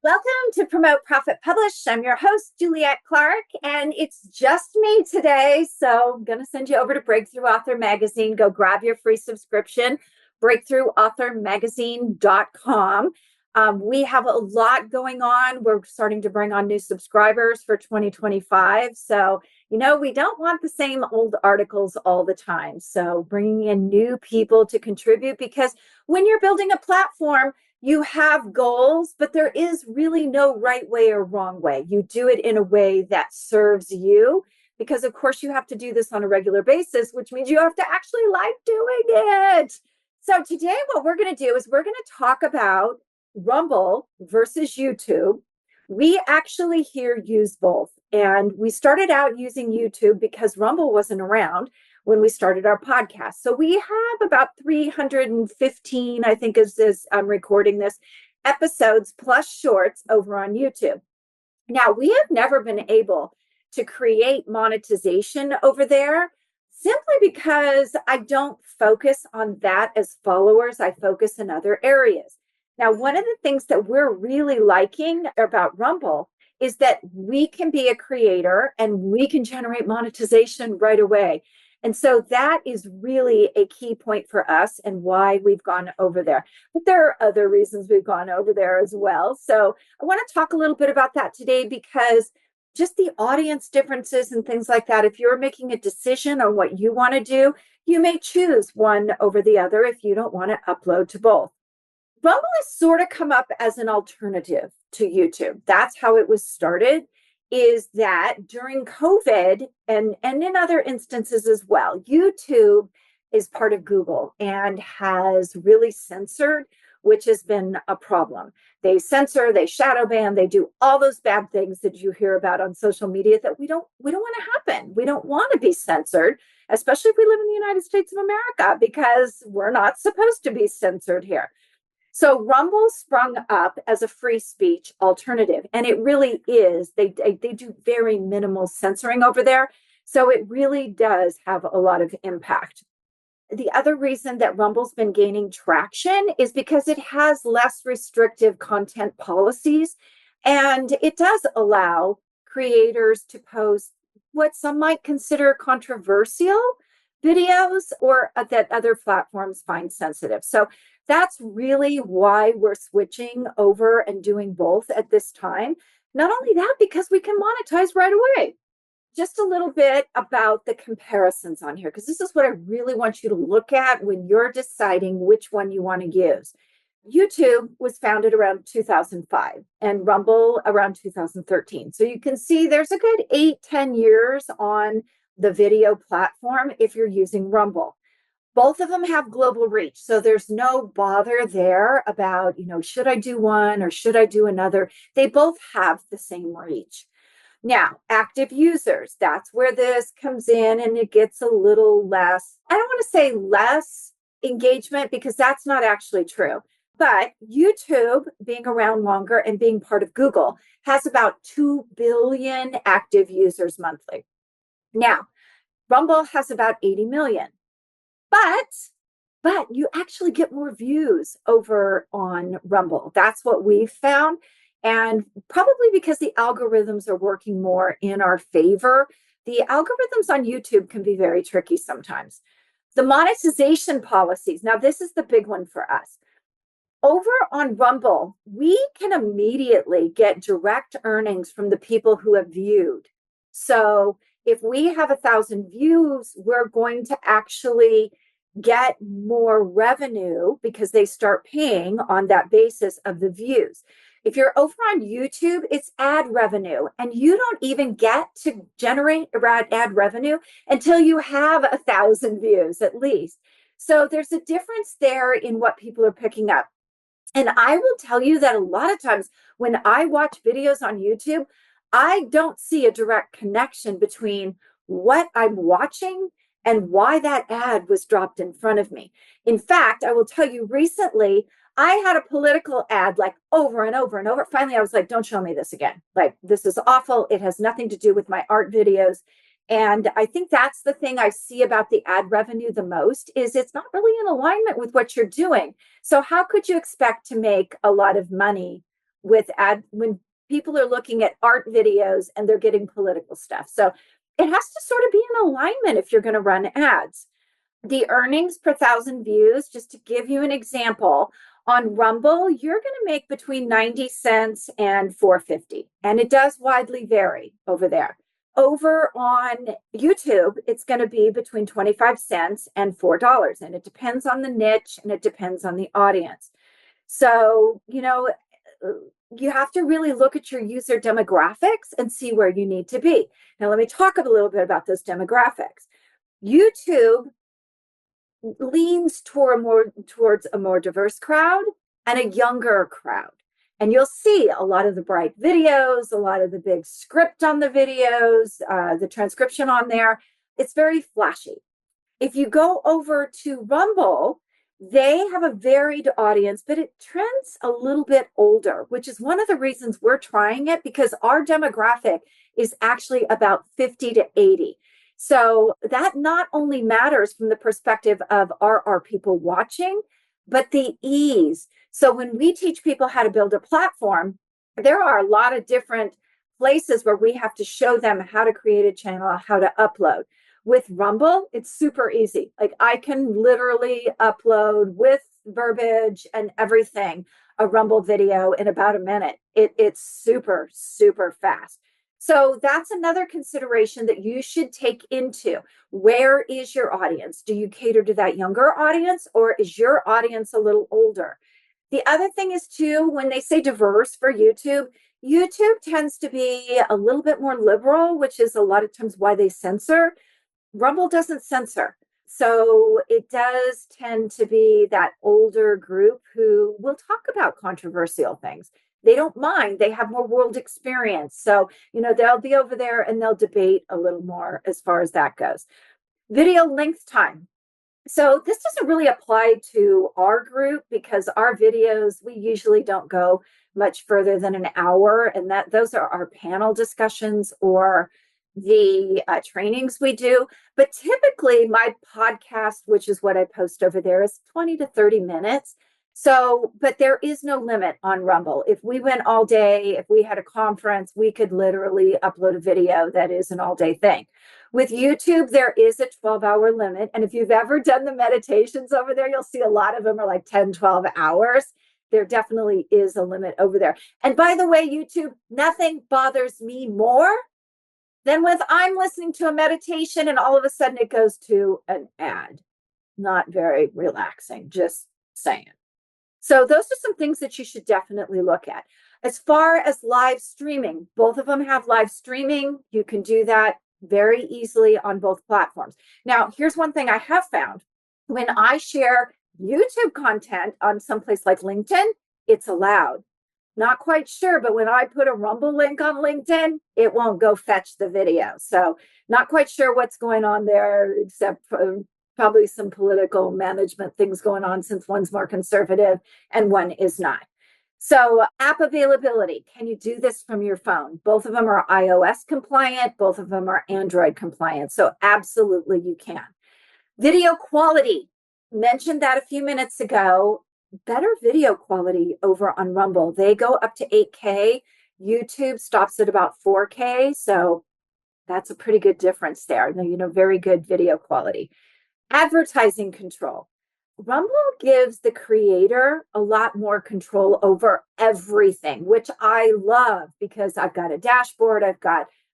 Welcome to Promote, Profit, Publish. I'm your host, Juliet Clark, and it's just me today. So I'm going to send you over to Breakthrough Author Magazine. Go grab your free subscription, breakthroughauthormagazine.com. We have a lot going on. We're starting to bring on new subscribers for 2025. So, we don't want the same old articles all the time. So bringing in new people to contribute, because when you're building a platform, you have goals, but there is really no right way or wrong way. You do it in a way that serves you, because of course you have to do this on a regular basis, which means you have to actually like doing it. So today what we're going to do is we're going to talk about Rumble versus YouTube. We actually here use both. And we started out using YouTube because Rumble wasn't around when we started our podcast. So we have about 315, I think, as I'm recording this, episodes plus shorts over on YouTube. Now, we have never been able to create monetization over there simply because I don't focus on that as followers. I focus in other areas. Now, one of the things that we're really liking about Rumble is that we can be a creator and we can generate monetization right away. And so that is really a key point for us and why we've gone over there. But there are other reasons we've gone over there as well. So I want to talk a little bit about that today, because just the audience differences and things like that. If you're making a decision on what you want to do, you may choose one over the other if you don't want to upload to both. Rumble has sort of come up as an alternative to YouTube. That's how it was started, is that during COVID and in other instances as well, YouTube is part of Google and has really censored, which has been a problem. They censor, they shadow ban, they do all those bad things that you hear about on social media that we don't want to happen. We don't want to be censored, especially if we live in the United States of America, because we're not supposed to be censored here. So Rumble sprung up as a free speech alternative, and it really is. They do very minimal censoring over there, so it really does have a lot of impact. The other reason that Rumble's been gaining traction is because it has less restrictive content policies, and it does allow creators to post what some might consider controversial videos, or that other platforms find sensitive. So that's really why we're switching over and doing both at this time. Not only that, because we can monetize right away. Just a little bit about the comparisons on here, because this is what I really want you to look at when you're deciding which one you want to use. YouTube was founded around 2005 and Rumble around 2013. So you can see there's a good 8-10 years on the video platform if you're using Rumble. Both of them have global reach. So there's no bother there about, should I do one or should I do another? They both have the same reach. Now, active users, that's where this comes in and it gets a little less, I don't want to say less engagement, because that's not actually true. But YouTube, being around longer and being part of Google, has about 2 billion active users monthly. Now, Rumble has about 80 million. But you actually get more views over on Rumble. That's what we've found. And probably because the algorithms are working more in our favor. The algorithms on YouTube can be very tricky sometimes. The monetization policies. Now, this is the big one for us. Over on Rumble, we can immediately get direct earnings from the people who have viewed. So if we have 1,000 views, we're going to actually get more revenue because they start paying on that basis of the views. If you're over on YouTube, it's ad revenue, and you don't even get to generate ad revenue until you have 1,000 views at least. So there's a difference there in what people are picking up. And I will tell you that a lot of times when I watch videos on YouTube, I don't see a direct connection between what I'm watching and why that ad was dropped in front of me. In fact, I will tell you, recently, I had a political ad like over and over and over. Finally, I was like, don't show me this again. Like, this is awful. It has nothing to do with my art videos. And I think that's the thing I see about the ad revenue the most, is it's not really in alignment with what you're doing. So how could you expect to make a lot of money when people are looking at art videos and they're getting political stuff. So it has to sort of be in alignment if you're going to run ads. The earnings per thousand views, just to give you an example, on Rumble, you're going to make between 90 cents and 4.50, and it does widely vary over there. Over on YouTube, it's going to be between 25 cents and $4, and it depends on the niche and it depends on the audience. So, you have to really look at your user demographics and see where you need to be. Now, let me talk a little bit about those demographics. YouTube leans towards a more diverse crowd and a younger crowd. And you'll see a lot of the bright videos, a lot of the big script on the videos, the transcription on there. It's very flashy. If you go over to Rumble, they have a varied audience, but it trends a little bit older, which is one of the reasons we're trying it, because our demographic is actually about 50 to 80. So that not only matters from the perspective of are people watching, but the ease. So when we teach people how to build a platform, there are a lot of different places where we have to show them how to create a channel, how to upload. With Rumble, it's super easy. Like, I can literally upload with verbiage and everything a Rumble video in about a minute. It's super, super fast. So that's another consideration that you should take into. Where is your audience? Do you cater to that younger audience, or is your audience a little older? The other thing is too, when they say diverse for YouTube, YouTube tends to be a little bit more liberal, which is a lot of times why they censor. Rumble doesn't censor. So it does tend to be that older group who will talk about controversial things. They don't mind. They have more world experience. So, they'll be over there and they'll debate a little more as far as that goes. Video length time. So this doesn't really apply to our group because our videos, we usually don't go much further than an hour. And those are our panel discussions or the trainings we do. But typically my podcast, which is what I post over there, is 20 to 30 minutes. So, but there is no limit on Rumble. If we went all day, if we had a conference, we could literally upload a video that is an all day thing. With YouTube, there is a 12-hour limit. And if you've ever done the meditations over there, you'll see a lot of them are like 10, 12 hours. There definitely is a limit over there. And by the way, YouTube, nothing bothers me more than when I'm listening to a meditation and all of a sudden it goes to an ad. Not very relaxing, just saying. So those are some things that you should definitely look at. As far as live streaming, both of them have live streaming. You can do that very easily on both platforms. Now, here's one thing I have found. When I share YouTube content on someplace like LinkedIn, it's allowed. Not quite sure, but when I put a Rumble link on LinkedIn, it won't go fetch the video. So not quite sure what's going on there, except for probably some political management things going on since one's more conservative and one is not. So app availability, can you do this from your phone? Both of them are iOS compliant. Both of them are Android compliant. So absolutely you can. Video quality, mentioned that a few minutes ago. Better video quality over on Rumble. They go up to 8K. YouTube stops at about 4K. So that's a pretty good difference there. Very good video quality. Advertising control. Rumble gives the creator a lot more control over everything, which I love because I've got a dashboard.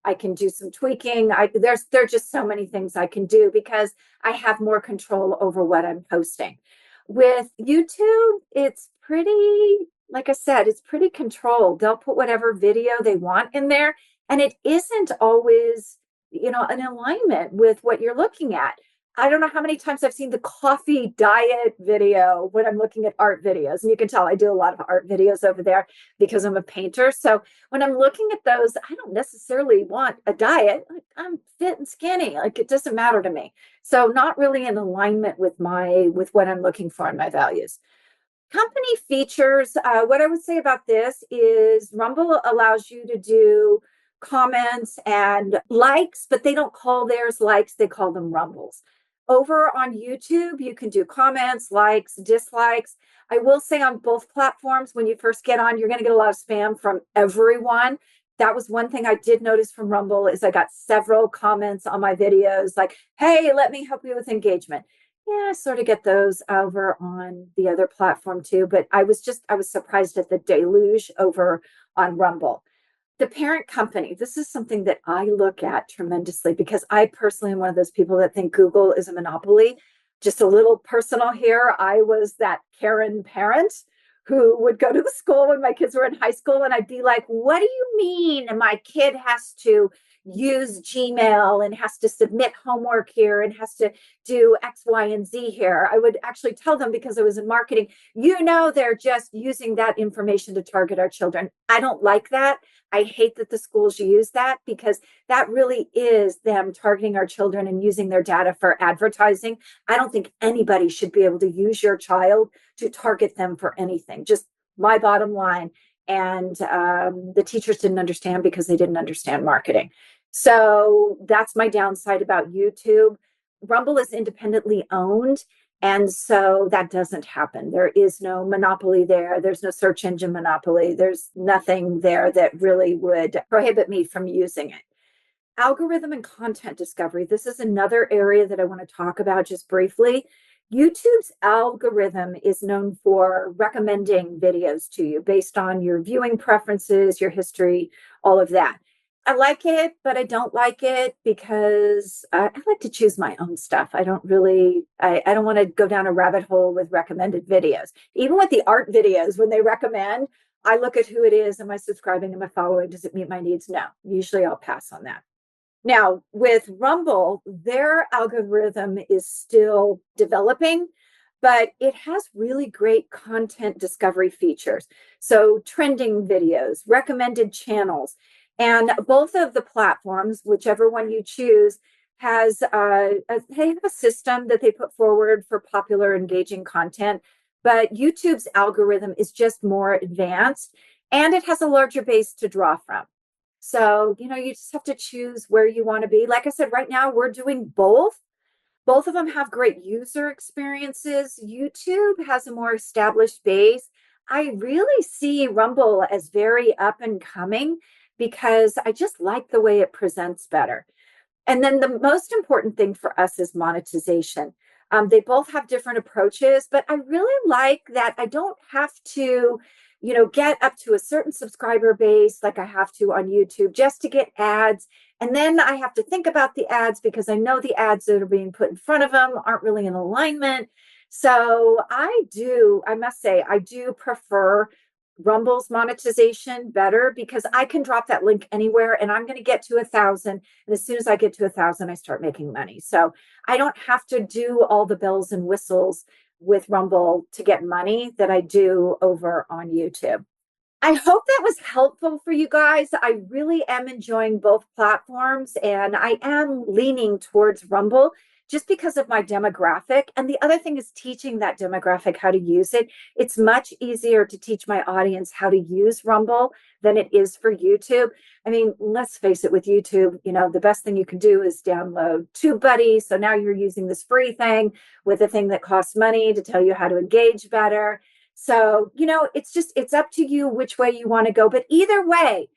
I can do some tweaking. There are just so many things I can do because I have more control over what I'm posting. With YouTube, it's pretty, like I said, it's pretty controlled. They'll put whatever video they want in there, and it isn't always, in alignment with what you're looking at. I don't know how many times I've seen the coffee diet video when I'm looking at art videos. And you can tell I do a lot of art videos over there because I'm a painter. So when I'm looking at those, I don't necessarily want a diet. I'm fit and skinny. It doesn't matter to me. So not really in alignment with what I'm looking for in my values. Company features, what I would say about this is Rumble allows you to do comments and likes, but they don't call theirs likes. They call them rumbles. Over on YouTube, you can do comments, likes, dislikes. I will say on both platforms, when you first get on, you're going to get a lot of spam from everyone. That was one thing I did notice from Rumble is I got several comments on my videos like, hey, let me help you with engagement. Yeah, I sort of get those over on the other platform too, but I was surprised at the deluge over on Rumble. The parent company, this is something that I look at tremendously because I personally am one of those people that think Google is a monopoly. Just a little personal here. I was that Karen parent who would go to the school when my kids were in high school, and I'd be like, what do you mean my kid has to use Gmail and has to submit homework here and has to do X, Y, and Z here? I would actually tell them because I was in marketing, they're just using that information to target our children. I don't like that. I hate that the schools use that because that really is them targeting our children and using their data for advertising. I don't think anybody should be able to use your child to target them for anything. Just my bottom line. And the teachers didn't understand because they didn't understand marketing. So that's my downside about YouTube. Rumble is independently owned. And so that doesn't happen. There is no monopoly there. There's no search engine monopoly. There's nothing there that really would prohibit me from using it. Algorithm and content discovery. This is another area that I want to talk about just briefly. YouTube's algorithm is known for recommending videos to you based on your viewing preferences, your history, all of that. I like it, but I don't like it because I like to choose my own stuff. I don't want to go down a rabbit hole with recommended videos. Even with the art videos, when they recommend, I look at who it is. Am I subscribing? Am I following? Does it meet my needs? No. Usually I'll pass on that. Now, with Rumble, their algorithm is still developing, but it has really great content discovery features. So trending videos, recommended channels, and both of the platforms, whichever one you choose, they have a system that they put forward for popular, engaging content. But YouTube's algorithm is just more advanced, and it has a larger base to draw from. So, you just have to choose where you want to be. Like I said, right now we're doing both. Both of them have great user experiences. YouTube has a more established base. I really see Rumble as very up and coming because I just like the way it presents better. And then the most important thing for us is monetization. They both have different approaches, but I really like that I don't have to, get up to a certain subscriber base like I have to on YouTube just to get ads. And then I have to think about the ads because I know the ads that are being put in front of them aren't really in alignment. So I must say, I do prefer Rumble's monetization better because I can drop that link anywhere and I'm going to get to 1,000. And as soon as I get to 1,000, I start making money. So I don't have to do all the bells and whistles with Rumble to get money that I do over on YouTube. I hope that was helpful for you guys. I really am enjoying both platforms and I am leaning towards Rumble just because of my demographic. And the other thing is teaching that demographic how to use it. It's much easier to teach my audience how to use Rumble than it is for YouTube. I mean, let's face it, with YouTube, the best thing you can do is download TubeBuddy. So now you're using this free thing with a thing that costs money to tell you how to engage better. So, it's up to you which way you want to go. But either way,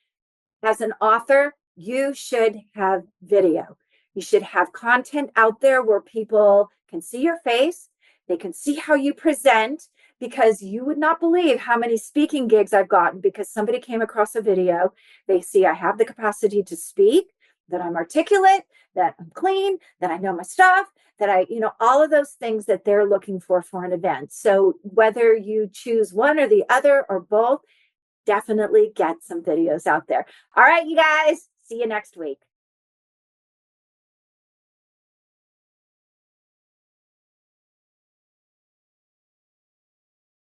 as an author, you should have video. You should have content out there where people can see your face, they can see how you present, because you would not believe how many speaking gigs I've gotten because somebody came across a video. They see I have the capacity to speak, that I'm articulate, that I'm clean, that I know my stuff, that all of those things that they're looking for an event. So whether you choose one or the other or both, definitely get some videos out there. All right, you guys, see you next week.